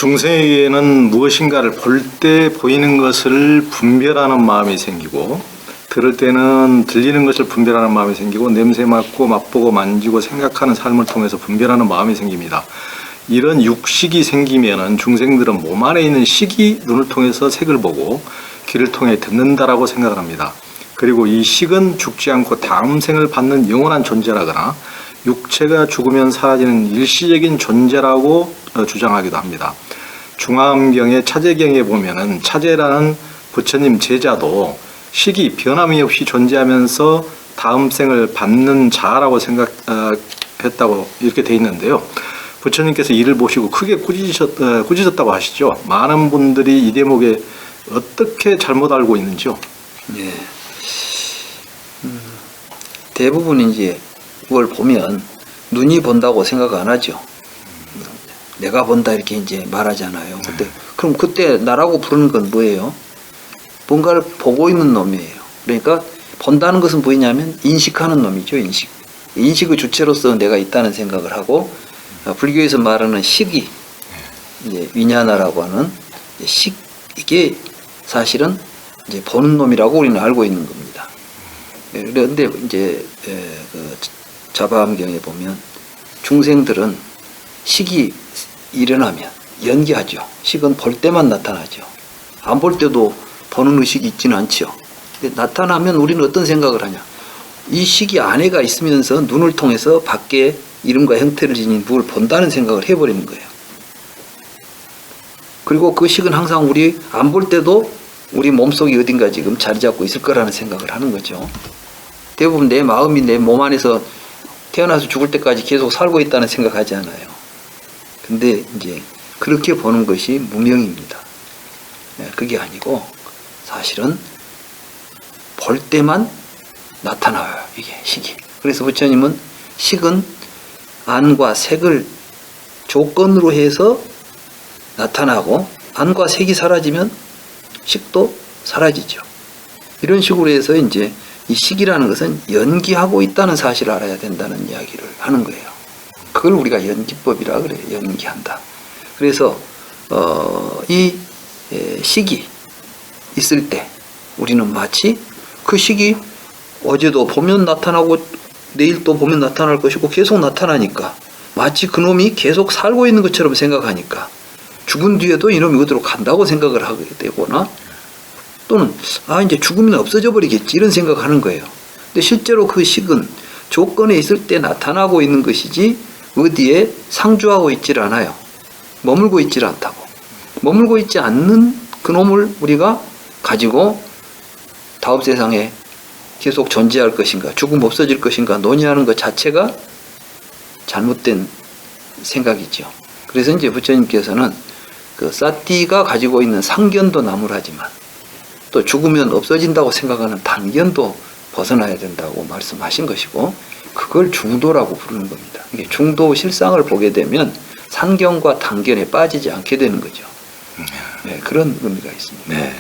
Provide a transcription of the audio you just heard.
중생에게는 무엇인가를 볼 때 보이는 것을 분별하는 마음이 생기고, 들을 때는 들리는 것을 분별하는 마음이 생기고, 냄새 맡고 맛보고 만지고 생각하는 삶을 통해서 분별하는 마음이 생깁니다. 이런 육식이 생기면은 중생들은 몸 안에 있는 식이 눈을 통해서 색을 보고 귀를 통해 듣는다라고 생각을 합니다. 그리고 이 식은 죽지 않고 다음 생을 받는 영원한 존재라거나 육체가 죽으면 사라지는 일시적인 존재라고 주장하기도 합니다. 중화암경의 차제경에 보면은 차제라는 부처님 제자도 식이 변함이 없이 존재하면서 다음 생을 받는 자라고 생각했다고 이렇게 돼 있는데요. 부처님께서 이를 보시고 크게 꾸짖었다고 하시죠. 많은 분들이 이 대목에 어떻게 잘못 알고 있는지요? 네. 대부분 이제 그걸 보면 눈이 본다고 생각 안 하죠. 내가 본다 이렇게 이제 말하잖아요. 근데 그럼 그때 나라고 부르는 건 뭐예요? 뭔가를 보고 있는 놈이에요. 그러니까 본다는 것은 뭐냐면 인식하는 놈이죠. 인식의 주체로서 내가 있다는 생각을 하고, 불교에서 말하는 식이 이제 위냐나라고 하는 식, 이게 사실은 이제 보는 놈이라고 우리는 알고 있는 겁니다. 그런데 이제 그 자바암경에 보면 중생들은 식이 일어나면 연기하죠. 식은 볼 때만 나타나죠. 안 볼 때도 보는 의식이 있지는 않죠. 근데 나타나면 우리는 어떤 생각을 하냐? 이 식이 안에가 있으면서 눈을 통해서 밖에 이름과 형태를 지닌 무엇을 본다는 생각을 해버리는 거예요. 그리고 그 식은 항상 우리 안 볼 때도 우리 몸속이 어딘가 지금 자리 잡고 있을 거라는 생각을 하는 거죠. 대부분 내 마음이 내 몸 안에서 태어나서 죽을 때까지 계속 살고 있다는 생각하지 않아요. 근데 이제 그렇게 보는 것이 무명입니다. 그게 아니고 사실은 볼 때만 나타나요. 이게 식이. 그래서 부처님은 식은 안과 색을 조건으로 해서 나타나고, 안과 색이 사라지면 식도 사라지죠. 이런 식으로 해서 이제 이 식이라는 것은 연기하고 있다는 사실을 알아야 된다는 이야기를 하는 거예요. 그걸 우리가 연기법이라 그래요. 연기한다. 그래서 이 식이 있을 때 우리는 마치 그 식이 어제도 보면 나타나고 내일 또 보면 나타날 것이고 계속 나타나니까 마치 그놈이 계속 살고 있는 것처럼 생각하니까 죽은 뒤에도 이놈이 어디로 간다고 생각을 하게 되거나, 또는 이제 죽으면 없어져 버리겠지 이런 생각하는 거예요. 근데 실제로 그 식은 조건에 있을 때 나타나고 있는 것이지 어디에 상주하고 있질 않아요. 머물고 있질 않다고. 머물고 있지 않는 그놈을 우리가 가지고 다음 세상에 계속 존재할 것인가, 죽음 없어질 것인가 논의하는 것 자체가 잘못된 생각이죠. 그래서 이제 부처님께서는 그 사띠가 가지고 있는 상견도 나무라지만 또 죽으면 없어진다고 생각하는 단견도 벗어나야 된다고 말씀하신 것이고, 그걸 중도라고 부르는 겁니다. 이게 중도 실상을 보게 되면 상견과 단견에 빠지지 않게 되는 거죠. 네, 그런 의미가 있습니다. 네.